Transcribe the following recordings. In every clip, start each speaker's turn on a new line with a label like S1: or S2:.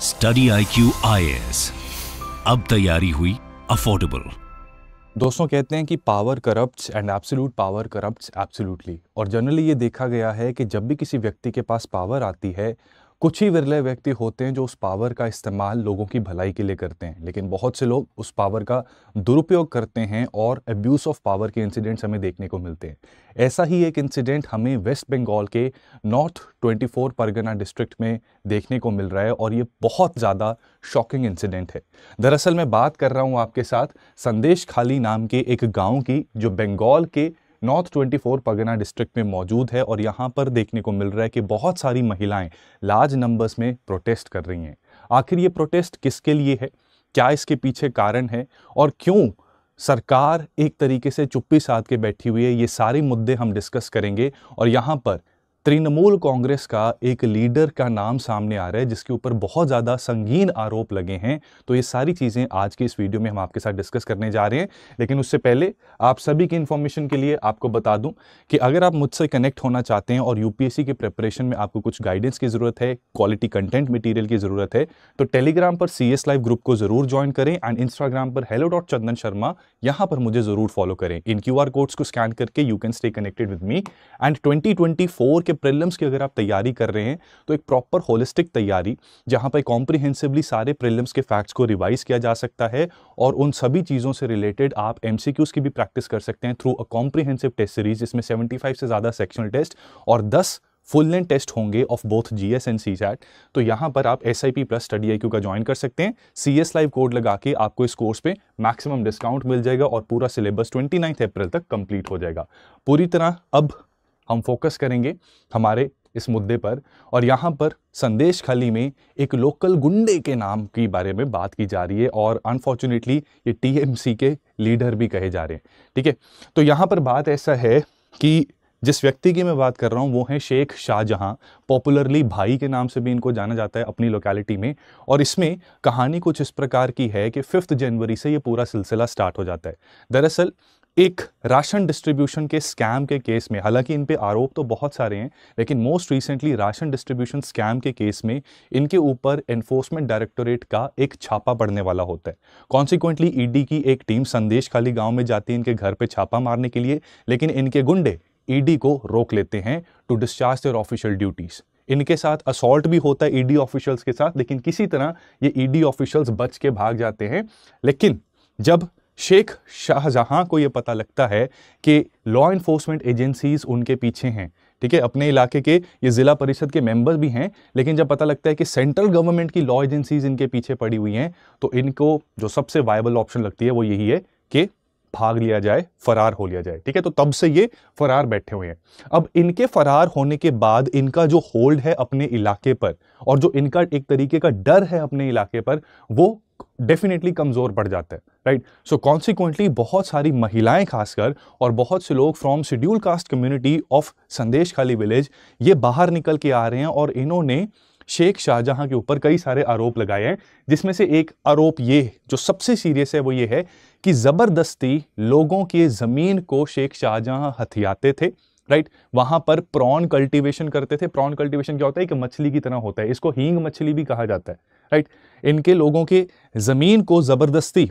S1: Study IQ IAS, अब तैयारी हुई अफोर्डेबल।
S2: दोस्तों, कहते हैं कि power corrupts and absolute power corrupts absolutely. और जनरली ये देखा गया है कि जब भी किसी व्यक्ति के पास पावर आती है, कुछ ही विरले व्यक्ति होते हैं जो उस पावर का इस्तेमाल लोगों की भलाई के लिए करते हैं, लेकिन बहुत से लोग उस पावर का दुरुपयोग करते हैं और अब्यूज़ ऑफ पावर के इंसिडेंट्स हमें देखने को मिलते हैं। ऐसा ही एक इंसिडेंट हमें वेस्ट बंगाल के नॉर्थ 24 परगना डिस्ट्रिक्ट में देखने को मिल रहा है और ये बहुत ज़्यादा शॉकिंग इंसिडेंट है। दरअसल मैं बात कर रहा हूँ आपके साथ संदेश खाली नाम के एक गाँव की, जो बंगाल के नॉर्थ 24 परगना डिस्ट्रिक्ट में मौजूद है। और यहाँ पर देखने को मिल रहा है कि बहुत सारी महिलाएं लार्ज नंबर्स में प्रोटेस्ट कर रही हैं। आखिर ये प्रोटेस्ट किसके लिए है, क्या इसके पीछे कारण है और क्यों सरकार एक तरीके से चुप्पी साध के बैठी हुई है, ये सारे मुद्दे हम डिस्कस करेंगे। और यहाँ पर तृणमूल कांग्रेस का एक लीडर का नाम सामने आ रहा है जिसके ऊपर बहुत ज़्यादा संगीन आरोप लगे हैं। तो ये सारी चीज़ें आज की इस वीडियो में हम आपके साथ डिस्कस करने जा रहे हैं। लेकिन उससे पहले आप सभी की इन्फॉर्मेशन के लिए आपको बता दूं कि अगर आप मुझसे कनेक्ट होना चाहते हैं और यूपीएससी के प्रिपरेशन में आपको कुछ गाइडेंस की ज़रूरत है, क्वालिटी कंटेंट मटीरियल की ज़रूरत है, तो टेलीग्राम पर CS लाइव ग्रुप को ज़रूर ज्वाइन करें एंड इंस्टाग्राम पर hello.chandan sharma यहाँ पर मुझे ज़रूर फॉलो करें। इन QR कोड्स को स्कैन करके you can stay connected with me. And 2024 के प्रीलिम्स की अगर आप तैयारी कर रहे हैं तो एक प्रॉपर होलिस्टिक तैयारी, जहां पर कॉम्प्रिहेंसिवली सारे प्रीलिम्स के फैक्ट्स को रिवाइज किया जा सकता है और उन सभी चीज़ों से रिलेटेड आप MCQs की भी प्रैक्टिस कर सकते हैं through a comprehensive test series, जिसमें 75 से ज़्यादा सेक्शनल टेस्ट और 10 फुल लेंथ टेस्ट होंगे of both GS and CSAT। तो यहाँ पर आप SIP प्लस स्टडी IQ का ज्वाइन कर सकते हैं। CS लाइव कोड लगा के आपको इस कोर्स पे मैक्सिमम डिस्काउंट मिल जाएगा और पूरा सिलेबस 29 अप्रैल तक कंप्लीट हो जाएगा पूरी तरह। अब हम फोकस करेंगे हमारे इस मुद्दे पर, और यहाँ पर संदेश खाली में एक लोकल गुंडे के नाम के बारे में बात की जा रही है और अनफॉर्चुनेटली ये TMC के लीडर भी कहे जा रहे हैं। ठीक है, तो यहाँ पर बात ऐसा है कि जिस व्यक्ति की मैं बात कर रहा हूँ वो है शेख शाहजहां, पॉपुलरली भाई के नाम से भी इनको जाना जाता है अपनी लोकेलिटी में। और इसमें कहानी कुछ इस प्रकार की है कि 5 जनवरी से ये पूरा सिलसिला स्टार्ट हो जाता है। दरअसल एक राशन डिस्ट्रीब्यूशन के स्कैम के केस में, हालांकि इन पे आरोप तो बहुत सारे हैं, लेकिन most recently ration distribution scam के केस में इनके ऊपर एनफोर्समेंट डायरेक्टोरेट का एक छापा पड़ने वाला होता है। कॉन्सिक्वेंटली ED की एक टीम संदेश खाली गांव में जाती है इनके घर पे छापा मारने के लिए, लेकिन इनके गुंडे ED को रोक लेते हैं to discharge their official duties. इनके साथ असॉल्ट भी होता है ED ऑफिशियल्स के साथ, लेकिन किसी तरह ये ED ऑफिशियल्स बच के भाग जाते हैं। लेकिन जब शेख शाहजहां को यह पता लगता है कि लॉ इन्फोर्समेंट एजेंसीज उनके पीछे हैं, ठीक है, अपने इलाके के ये जिला परिषद के मेंबर भी हैं, लेकिन जब पता लगता है कि सेंट्रल गवर्नमेंट की लॉ एजेंसीज इनके पीछे पड़ी हुई हैं, तो इनको जो सबसे वायबल ऑप्शन लगती है वो यही है कि भाग लिया जाए, फरार हो लिया जाए। ठीक है, तो तब से ये फरार बैठे हुए हैं। अब इनके फरार होने के बाद इनका जो होल्ड है अपने इलाके पर और जो इनका एक तरीके का डर है अपने इलाके पर, वो डेफिनेटली कमजोर पड़ जाता है। राइट, सो कॉन्सिक्वेंटली बहुत सारी महिलाएं खासकर और बहुत से लोग from schedule caste community of संदेश खाली विलेज ये बाहर निकल के आ रहे हैं और इन्होंने शेख शाहजहां के ऊपर कई सारे आरोप लगाए हैं। जिसमें से एक आरोप ये जो सबसे सीरियस है वो ये है कि जबरदस्ती लोगों की जमीन को शेख शाहजहां हथियाते थे। राइट, वहां पर प्रॉन कल्टीवेशन करते थे। प्रॉन कल्टीवेशन क्या होता है कि मछली की तरह होता है, इसको हींग मछली भी कहा जाता है। राइट, इनके लोगों के जमीन को जबरदस्ती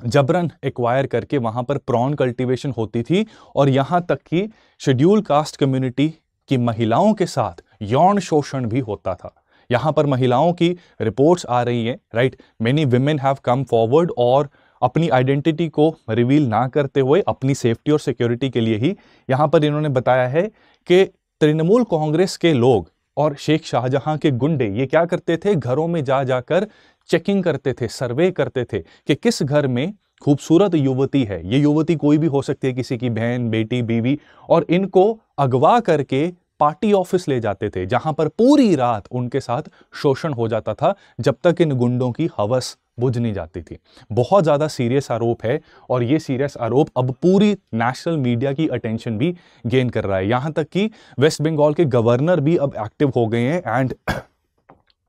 S2: जबरन एक्वायर करके वहां पर प्रॉन कल्टीवेशन होती थी और यहां तक कि शेड्यूल कास्ट कम्युनिटी की महिलाओं के साथ यौन शोषण भी होता था। यहां पर महिलाओं की रिपोर्ट्स आ रही हैं। Right, many women have come forward और अपनी आइडेंटिटी को रिवील ना करते हुए अपनी सेफ्टी और सिक्योरिटी के लिए ही यहां पर इन्होंने बताया है कि तृणमूल कांग्रेस के लोग और शेख शाहजहां के गुंडे ये क्या करते थे, घरों में जा जाकर चेकिंग करते थे, सर्वे करते थे कि किस घर में खूबसूरत युवती है। ये युवती कोई भी हो सकती है, किसी की बहन, बेटी, बीवी, और इनको अगवा करके पार्टी ऑफिस ले जाते थे जहां पर पूरी रात उनके साथ शोषण हो जाता था जब तक इन गुंडों की हवस बुझ नहीं जाती थी। बहुत ज्यादा सीरियस आरोप है और ये सीरियस आरोप अब पूरी नेशनल मीडिया की अटेंशन भी गेन कर रहा है। यहां तक कि वेस्ट बंगाल के गवर्नर भी अब एक्टिव हो गए हैं एंड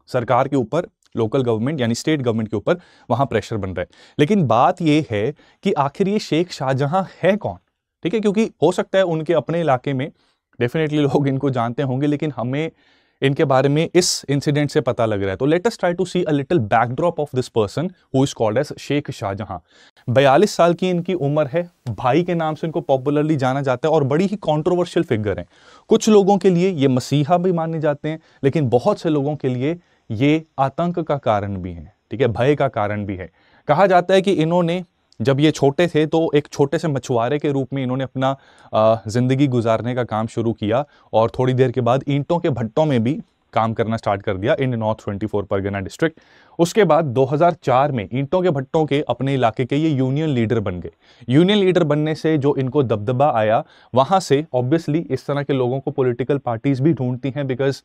S2: सरकार के ऊपर, लोकल गवर्नमेंट यानी स्टेट गवर्नमेंट के ऊपर वहां प्रेशर बन रहा है। लेकिन बात यह है कि आखिर ये शेख शाहजहां है कौन? ठीक है, क्योंकि हो सकता है उनके अपने इलाके में डेफिनेटली लोग इनको जानते होंगे, लेकिन हमें इनके बारे में इस इंसिडेंट से पता लग रहा है। तो let us try to see a little backdrop of this person who is called as Sheikh Shahjahan. 42 साल की इनकी उम्र है, भाई के नाम से इनको पॉपुलरली जाना जाता है और बड़ी ही कंट्रोवर्शियल फिगर हैं। कुछ लोगों के लिए ये मसीहा भी माने जाते हैं, लेकिन बहुत से लोगों के लिए ये आतंक का कारण भी है, ठीक है, भय का कारण भी है। कहा जाता है कि इन्होंने जब ये छोटे थे तो एक छोटे से मछुआरे के रूप में इन्होंने अपना जिंदगी गुजारने का काम शुरू किया और थोड़ी देर के बाद ईंटों के भट्टों में भी काम करना स्टार्ट कर दिया इन नॉर्थ 24 परगना डिस्ट्रिक्ट। उसके बाद 2004 में ईंटों के भट्टों के अपने इलाके के ये यूनियन लीडर बन गए। यूनियन लीडर बनने से जो इनको दबदबा आया, वहां से ऑब्वियसली इस तरह के लोगों को पॉलिटिकल पार्टीज भी ढूंढती हैं, बिकॉज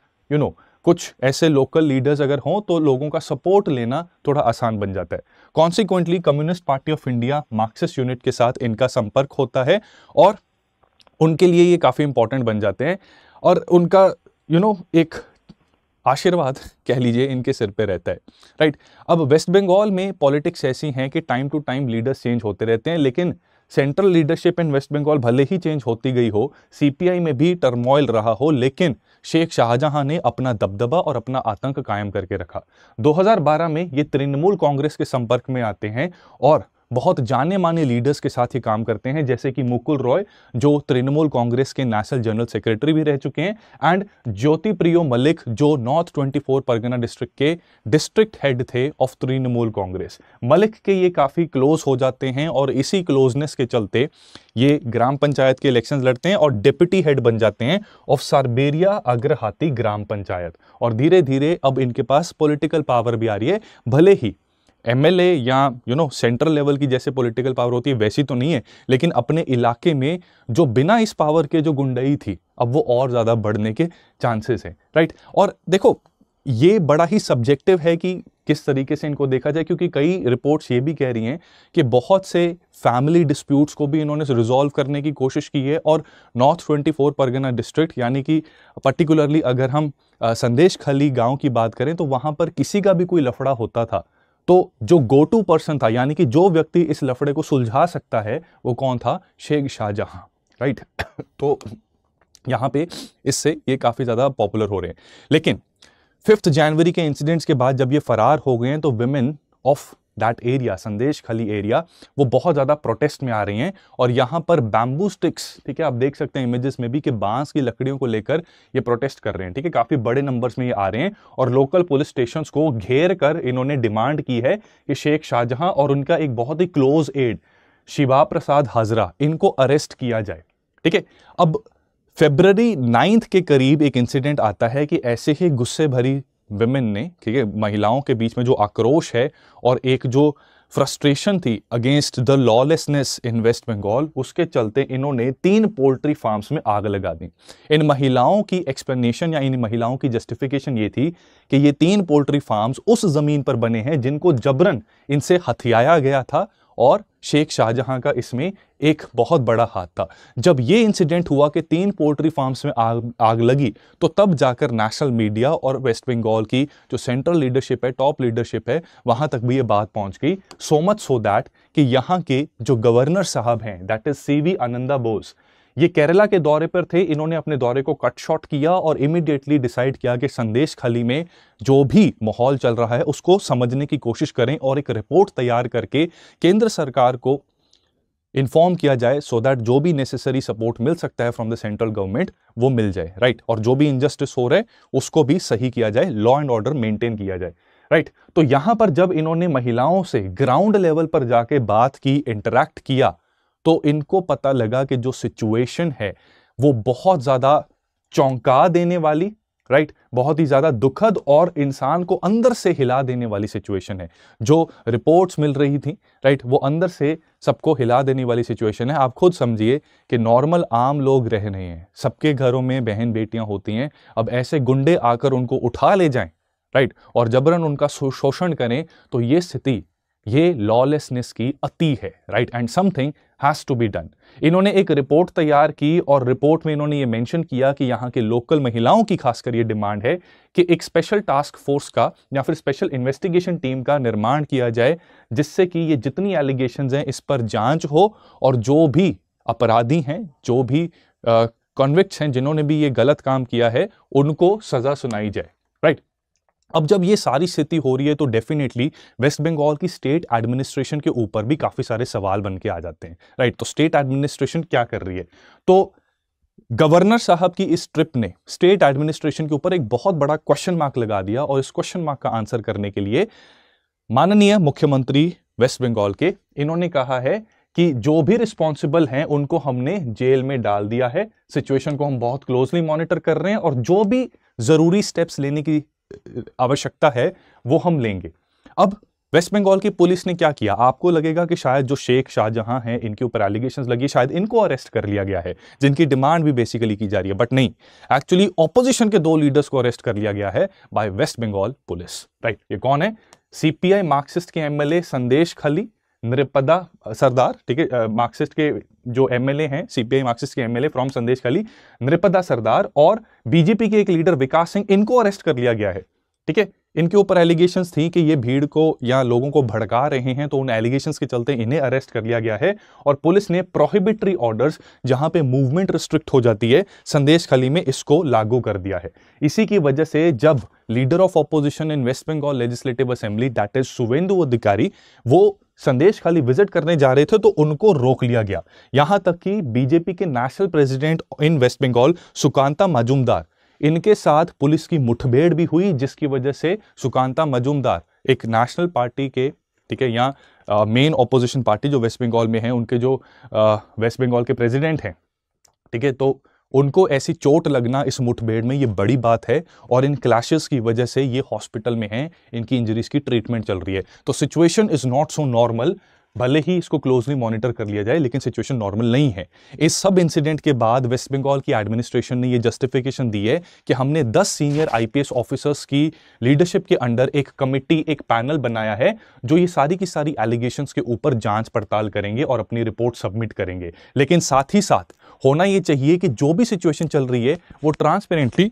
S2: कुछ ऐसे लोकल लीडर्स अगर हों तो लोगों का सपोर्ट लेना थोड़ा आसान बन जाता है। Consequently communist party of India Marxist unit के साथ इनका संपर्क होता है और उनके लिए ये काफी इंपॉर्टेंट बन जाते हैं और उनका एक आशीर्वाद कह लीजिए इनके सिर पे रहता है, राइट। अब वेस्ट बंगाल में पॉलिटिक्स ऐसी हैं कि time to time leaders change होते रहते हैं, लेकिन central leadership in West Bengal भले ही चेंज होती गई हो, सीपीआई में भी टर्मोइल रहा हो, लेकिन शेख शाहजहां ने अपना दबदबा और अपना आतंक कायम करके रखा। 2012 में ये तृणमूल कांग्रेस के संपर्क में आते हैं और बहुत जाने माने लीडर्स के साथ ही काम करते हैं, जैसे कि मुकुल रॉय जो तृणमूल कांग्रेस के नेशनल जनरल सेक्रेटरी भी रह चुके हैं, एंड ज्योति प्रियो मलिक जो नॉर्थ 24 परगना डिस्ट्रिक्ट के डिस्ट्रिक्ट हेड थे ऑफ तृणमूल कांग्रेस। मलिक के ये काफी क्लोज हो जाते हैं और इसी क्लोजनेस के चलते ये ग्राम पंचायत के इलेक्शंस लड़ते हैं और डिप्टी हेड बन जाते हैं ऑफ सारबेरिया अग्रहाती ग्राम पंचायत। और धीरे धीरे अब इनके पास पॉलिटिकल पावर भी आ रही है, भले ही एमएलए या सेंट्रल लेवल की जैसे पॉलिटिकल पावर होती है वैसी तो नहीं है, लेकिन अपने इलाके में जो बिना इस पावर के जो गुंडई थी अब वो और ज्यादा बढ़ने के चांसेस हैं, राइट। और देखो ये बड़ा ही सब्जेक्टिव है कि किस तरीके से इनको देखा जाए, क्योंकि कई रिपोर्ट्स ये भी कह रही हैं कि बहुत से फैमिली डिस्प्यूट्स को भी इन्होंने रिजॉल्व करने की कोशिश की है और नॉर्थ 24 परगना डिस्ट्रिक्ट यानी कि पर्टिकुलरली अगर हम संदेश खली गांव की बात करें तो वहां पर किसी का भी कोई लफड़ा होता था तो जो गो टू पर्सन था, यानी कि जो व्यक्ति इस लफड़े को सुलझा सकता है, वो कौन था? शेख शाहजहां, राइट। तो यहां पे इससे ये काफी ज्यादा पॉपुलर हो रहे हैं। लेकिन 5 जनवरी के इंसिडेंट्स के बाद जब ये फरार हो गए हैं तो विमेन ऑफ दैट एरिया, संदेश खली एरिया, वो बहुत ज्यादा प्रोटेस्ट में आ रही हैं और यहां पर बैम्बू स्टिक्स, ठीक है, आप देख सकते हैं इमेजेस में भी कि बांस की लकड़ियों को लेकर ये प्रोटेस्ट कर रहे हैं, ठीक है, काफी बड़े नंबर्स में ये आ रहे हैं और लोकल पुलिस स्टेशंस को घेर कर इन्होंने डिमांड की है कि शेख शाहजहां और उनका एक बहुत ही क्लोज एड शिवा प्रसाद हाजरा, इनको अरेस्ट किया जाए, ठीक है। अब फरवरी 9 के करीब एक इंसिडेंट आता है कि ऐसे ही गुस्से भरी विमेन ने, ठीक है, महिलाओं के बीच में जो आक्रोश है और एक जो फ्रस्ट्रेशन थी against the lawlessness in West Bengal, उसके चलते इन्होंने 3 पोल्ट्री फार्म्स में आग लगा दी। इन महिलाओं की एक्सप्लेनेशन या इन महिलाओं की जस्टिफिकेशन ये थी कि ये 3 पोल्ट्री फार्म्स उस जमीन पर बने हैं जिनको जबरन इनसे हथियाया गया था और शेख शाहजहां का इसमें एक बहुत बड़ा हाथ था। जब ये इंसिडेंट हुआ कि 3 पोल्ट्री फार्म्स में आग लगी, तो तब जाकर नेशनल मीडिया और वेस्ट बंगाल की जो सेंट्रल लीडरशिप है, टॉप लीडरशिप है, वहां तक भी ये बात पहुंच गई। सो मच सो दैट कि यहां के जो गवर्नर साहब हैं, that is CV Ananda Bose, ये केरला के दौरे पर थे। इन्होंने अपने दौरे को कट शॉर्ट किया और इमीडिएटली डिसाइड किया कि संदेश खली में जो भी माहौल चल रहा है उसको समझने की कोशिश करें और एक रिपोर्ट तैयार करके केंद्र सरकार को इन्फॉर्म किया जाए, सो दैट जो भी नेसेसरी सपोर्ट मिल सकता है फ्रॉम द सेंट्रल गवर्नमेंट वो मिल जाए, राइट। और जो भी इनजस्टिस हो रहा है उसको भी सही किया जाए, लॉ एंड ऑर्डर मेंटेन किया जाए, राइट। तो यहां पर जब इन्होंने महिलाओं से ग्राउंड लेवल पर जाके बात की, इंटरैक्ट किया, तो इनको पता लगा कि जो सिचुएशन है वो बहुत ज्यादा चौंका देने वाली, राइट, बहुत ही ज्यादा दुखद और इंसान को अंदर से हिला देने वाली सिचुएशन है। जो रिपोर्ट्स मिल रही थी, राइट, वो अंदर से सबको हिला देने वाली सिचुएशन है। आप खुद समझिए कि नॉर्मल आम लोग रह रहे हैं, सबके घरों में बहन बेटियां होती हैं, अब ऐसे गुंडे आकर उनको उठा ले जाएं, राइट, और जबरन उनका शोषण करें, तो ये स्थिति, ये लॉलेसनेस की अति है, right, and something has to be done. इन्होंने एक रिपोर्ट तैयार की और रिपोर्ट में इन्होंने ये मेंशन किया कि यहाँ के लोकल महिलाओं की खासकर ये डिमांड है कि एक स्पेशल टास्क फोर्स का या फिर स्पेशल इन्वेस्टिगेशन टीम का निर्माण किया जाए, जिससे कि ये जितनी एलिगेशंस हैं इस पर जांच हो और जो भी अपराधी हैं, जो भी कॉन्विक्ट्स हैं, जिन्होंने भी ये गलत काम किया है, उनको सजा सुनाई जाए, राइट। अब जब ये सारी स्थिति हो रही है तो डेफिनेटली वेस्ट बंगाल की स्टेट एडमिनिस्ट्रेशन के ऊपर भी काफी सारे सवाल बन के आ जाते हैं, राइट। तो स्टेट एडमिनिस्ट्रेशन क्या कर रही है? तो गवर्नर साहब की इस ट्रिप ने स्टेट एडमिनिस्ट्रेशन के ऊपर एक बहुत बड़ा क्वेश्चन मार्क लगा दिया, और इस क्वेश्चन मार्क का आंसर करने के लिए माननीय मुख्यमंत्री वेस्ट बंगाल के, इन्होंने कहा है कि जो भी रिस्पॉन्सिबल हैं उनको हमने जेल में डाल दिया है, सिचुएशन को हम बहुत क्लोजली मॉनिटर कर रहे हैं, और जो भी जरूरी स्टेप्स लेने की आवश्यकता है वो हम लेंगे। अब वेस्ट बंगाल की पुलिस ने क्या किया? आपको लगेगा कि शायद जो शेख शाहजहां हैं, इनके ऊपर एलिगेशंस लगी, शायद इनको अरेस्ट कर लिया गया है, जिनकी डिमांड भी बेसिकली की जा रही है, बट नहीं, एक्चुअली ऑपोजिशन के 2 लीडर्स को अरेस्ट कर लिया गया है by West Bengal police, right. ये कौन है? सीपीआई मार्क्सिस्ट के एमएलए संदेश खली नृपदा सरदार, ठीक है, मार्क्सिस्ट के जो एमएलए हैं, सीपीआई मार्क्सिस्ट के एमएलए फ्रॉम संदेश खली, नृपदा सरदार, और बीजेपी के एक लीडर विकास सिंह, इनको अरेस्ट कर लिया गया है, ठीक है। इनके ऊपर एलिगेशंस थी कि ये भीड़ को या लोगों को भड़का रहे हैं, तो उन एलिगेशंस के चलते इन्हें अरेस्ट कर लिया गया है, और पुलिस ने प्रोहिबिटरी ऑर्डर्स, जहां पे मूवमेंट रिस्ट्रिक्ट हो जाती है, संदेश खली में इसको लागू कर दिया है। इसी की वजह से जब leader of opposition in West Bengal legislative assembly, that is Suvendu Adhikari, वो संदेश खाली विजिट करने जा रहे थे, तो उनको रोक लिया गया। यहां तक कि बीजेपी के national president in West Bengal Sukanta Majumdar, इनके साथ पुलिस की मुठभेड़ भी हुई, जिसकी वजह से सुकांता मजूमदार, एक नेशनल पार्टी के, ठीक है, यहाँ मेन ऑपोजिशन पार्टी जो वेस्ट बंगाल में है, उनके जो वेस्ट बंगाल के प्रेसिडेंट हैं, ठीक है, तो उनको ऐसी चोट लगना इस मुठभेड़ में ये बड़ी बात है, और इन क्लैशेस की वजह से ये हॉस्पिटल में हैं, इनकी इंजरीज की ट्रीटमेंट चल रही है। तो situation is not so normal, भले ही इसको क्लोजली मॉनिटर कर लिया जाए, लेकिन सिचुएशन नॉर्मल नहीं है। इस सब इंसिडेंट के बाद वेस्ट बंगाल की एडमिनिस्ट्रेशन ने ये जस्टिफिकेशन दी है कि हमने 10 सीनियर आईपीएस ऑफिसर्स की लीडरशिप के अंडर एक कमिटी, एक पैनल बनाया है, जो ये सारी की सारी एलिगेशंस के ऊपर जांच पड़ताल करेंगे और अपनी रिपोर्ट सबमिट करेंगे। लेकिन साथ ही साथ होना ये चाहिए कि जो भी सिचुएशन चल रही है वो ट्रांसपेरेंटली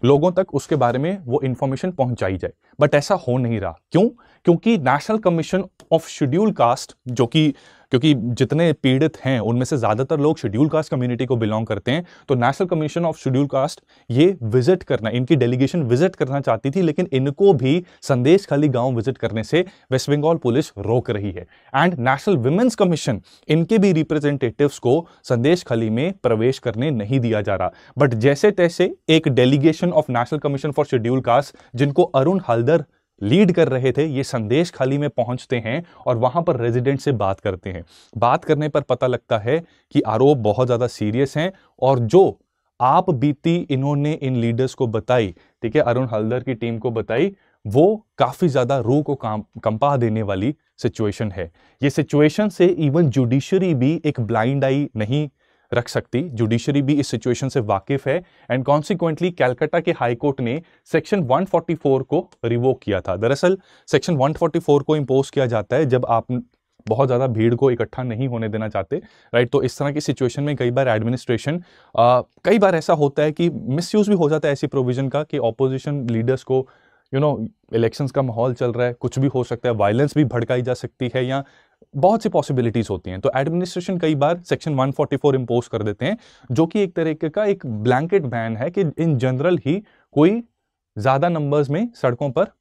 S2: लोगों तक उसके बारे में वो इंफॉर्मेशन पहुंचाई जाए, बट ऐसा हो नहीं रहा। क्यों? क्योंकि national commission of schedule caste, जो कि क्योंकि जितने पीड़ित हैं उनमें से ज्यादातर लोग शेड्यूल कास्ट कम्युनिटी को बिलोंग करते हैं, तो national commission of schedule caste ये विजिट करना, इनकी डेलीगेशन विजिट करना चाहती थी, लेकिन इनको भी संदेश खाली गांव विजिट करने से वेस्ट बंगाल पुलिस रोक रही है। एंड नेशनल विमेंस कमीशन, इनके भी रिप्रेजेंटेटिव्स को संदेश खाली में प्रवेश करने नहीं दिया जा रहा। बट जैसे तैसे एक delegation of national commission for schedule caste, जिनको अरुण हल्दर लीड कर रहे थे, ये संदेश खाली में पहुंचते हैं और वहां पर रेजिडेंट से बात करते हैं। बात करने पर पता लगता है कि आरोप बहुत ज्यादा सीरियस हैं, और जो आप बीती इन्होंने इन लीडर्स को बताई, ठीक है, अरुण हल्दर की टीम को बताई, वो काफी ज्यादा रूह को कंपा देने वाली सिचुएशन है। ये सिचुएशन से इवन जुडिशरी भी एक ब्लाइंड आई नहीं रख सकती। जुडिशरी भी इस सिचुएशन से वाकिफ है, एंड कॉन्सिक्वेंटली कलकत्ता के हाई कोर्ट ने सेक्शन 144 को रिवोक किया था। दरअसल सेक्शन 144 को इंपोज किया जाता है जब आप बहुत ज्यादा भीड़ को इकट्ठा नहीं होने देना चाहते, राइट। तो इस तरह की सिचुएशन में कई बार एडमिनिस्ट्रेशन, कई बार ऐसा होता है कि मिसयूज भी हो जाता है ऐसी प्रोविजन का, कि ऑपोजिशन लीडर्स को इलेक्शंस का माहौल चल रहा है, कुछ भी हो सकता है, वायलेंस भी भड़काई जा सकती है, या बहुत सी पॉसिबिलिटीज होती हैं। तो एडमिनिस्ट्रेशन कई बार सेक्शन 144 इंपोज कर देते हैं, जो कि एक तरीके का एक ब्लैंकेट बैन है कि इन जनरल ही कोई ज्यादा नंबर्स में सड़कों पर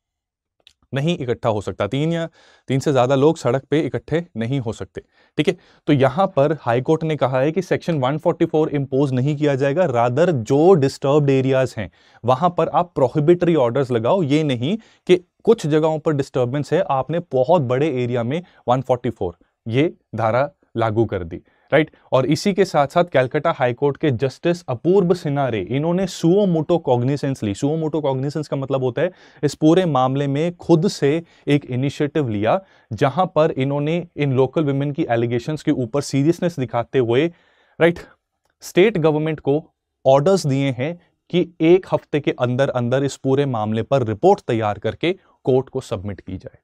S2: नहीं इकट्ठा हो सकता, 3 से ज्यादा लोग सड़क पे इकट्ठे नहीं हो सकते, ठीक है। तो यहां पर हाईकोर्ट ने कहा है कि सेक्शन 144 इंपोज नहीं किया जाएगा, रादर जो डिस्टर्ब्ड एरियाज हैं वहां पर आप प्रोहिबिटरी ऑर्डर्स लगाओ। ये नहीं कि कुछ जगहों पर डिस्टर्बेंस है, आपने बहुत बड़े एरिया में 144 ये धारा लागू कर दी, राइट। और इसी के साथ साथ कलकत्ता हाईकोर्ट के जस्टिस अपूर्व सिन्हा, इन्होंने सुओ मोटो कॉग्निसेंस ली। सुओ मोटो कॉग्निसेंस का मतलब होता है इस पूरे मामले में खुद से एक इनिशिएटिव लिया, जहां पर इन्होंने इन लोकल विमेन की एलिगेशंस के ऊपर सीरियसनेस दिखाते हुए, राइट, स्टेट गवर्नमेंट को ऑर्डर्स दिए हैं कि 1 हफ्ते के अंदर अंदर इस पूरे मामले पर रिपोर्ट तैयार करके कोर्ट को सबमिट की जाए।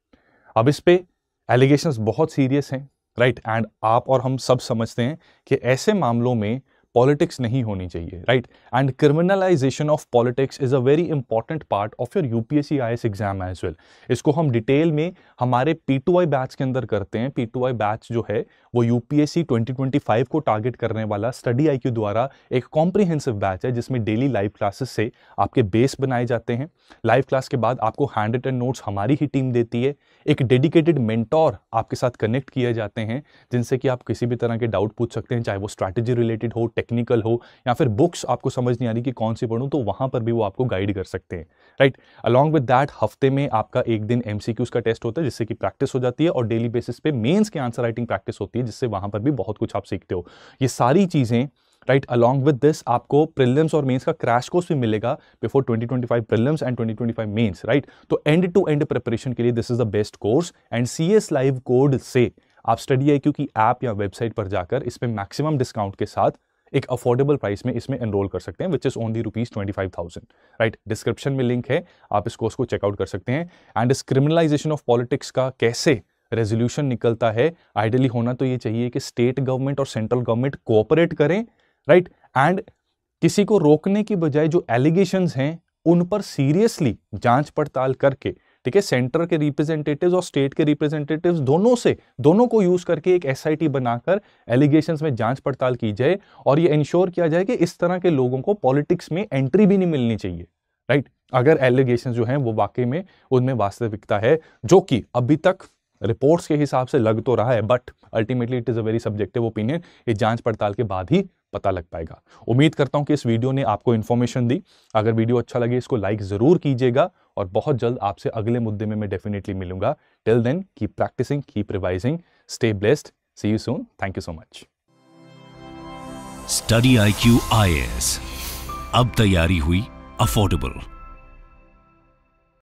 S2: अब इस पे एलिगेशंस बहुत सीरियस हैं, राइट, एंड आप और हम सब समझते हैं कि ऐसे मामलों में पॉलिटिक्स नहीं होनी चाहिए, right. And criminalization of politics is a very important part of your UPSC IAS exam as well. इसको हम डिटेल में हमारे P2I बैच के अंदर करते हैं। P2I बैच जो है वो यूपीएससी 2025 को टारगेट करने वाला स्टडी IQ द्वारा एक कॉम्प्रिहेंसिव बैच है, जिसमें डेली लाइव क्लासेस से आपके बेस बनाए जाते हैं। लाइव क्लास के बाद आपको हैंड रिटन नोट्स हमारी ही टीम देती है। एक डेडिकेटेड मेंटोर आपके साथ कनेक्ट किए जाते हैं, जिनसे कि आप किसी भी तरह के डाउट पूछ सकते हैं, चाहे वो स्ट्रैटेजी रिलेटेड हो, टेक्निकल हो, या फिर बुक्स आपको समझ नहीं आ रही कि कौन सी पढ़ूं, तो वहां पर भी वो आपको गाइड कर सकते हैं, राइट। अलॉन्ग विद दैट हफ्ते में आपका एक दिन MCQs का टेस्ट होता है, जिससे कि प्रैक्टिस हो जाती है, और डेली बेसिस पे मेंस के आंसर राइटिंग प्रैक्टिस होती है, जिससे वहां पर भी बहुत कुछ आप सीखते हो। ये सारी चीजें, राइट, अलॉन्ग विद दिस आपको प्रीलिम्स और मेंस का क्रैश कोर्स भी मिलेगा before 2025 prelims and 2025 mains, right. तो एंड टू एंड प्रिपरेशन के लिए this is the best course. And CS live code से आप स्टडी IQ की ऐप या वेबसाइट पर जाकर इसमें मैक्सिमम डिस्काउंट के साथ एक अफोर्डेबल प्राइस में इसमें एनरोल कर सकते हैं, which is only ₹25,000, right. Description में लिंक है, आप इस कोर्स को चेकआउट कर सकते हैं। एंड इस क्रिमिनलाइजेशन ऑफ पॉलिटिक्स का कैसे रेजोल्यूशन निकलता है, आइडियली होना तो ये चाहिए कि स्टेट गवर्नमेंट और सेंट्रल गवर्नमेंट कोऑपरेट करें, राइट। एंड किसी को रोकने की बजाय जो एलिगेशंस हैं उन पर सीरियसली जांच पड़ताल करके, ठीक है, सेंटर के रिप्रेजेंटेटिव्स और स्टेट के रिप्रेजेंटेटिव्स दोनों को यूज करके एक SIT बनाकर एलिगेशंस में जांच पड़ताल की जाए, और ये इंश्योर किया जाए कि इस तरह के लोगों को पॉलिटिक्स में एंट्री भी नहीं मिलनी चाहिए, राइट। अगर एलिगेशंस जो हैं वो वाकई में उनमें वास्तविकता है, जो कि अभी तक रिपोर्ट्स के हिसाब से लग तो रहा है, but ultimately it is a very subjective opinion. ये जांच पड़ताल के बाद ही पता लग पाएगा। उम्मीद करता हूं कि इस वीडियो ने आपको इन्फॉर्मेशन दी। अगर वीडियो अच्छा लगे इसको लाइक जरूर कीजिएगा, और बहुत जल्द आपसे अगले मुद्दे में मैं डेफिनेटली मिलूंगा। Till then keep practicing, keep revising, stay blessed, see you soon, thank you so much.
S1: Study IQ IAS, अब तैयारी हुई अफोर्डेबल।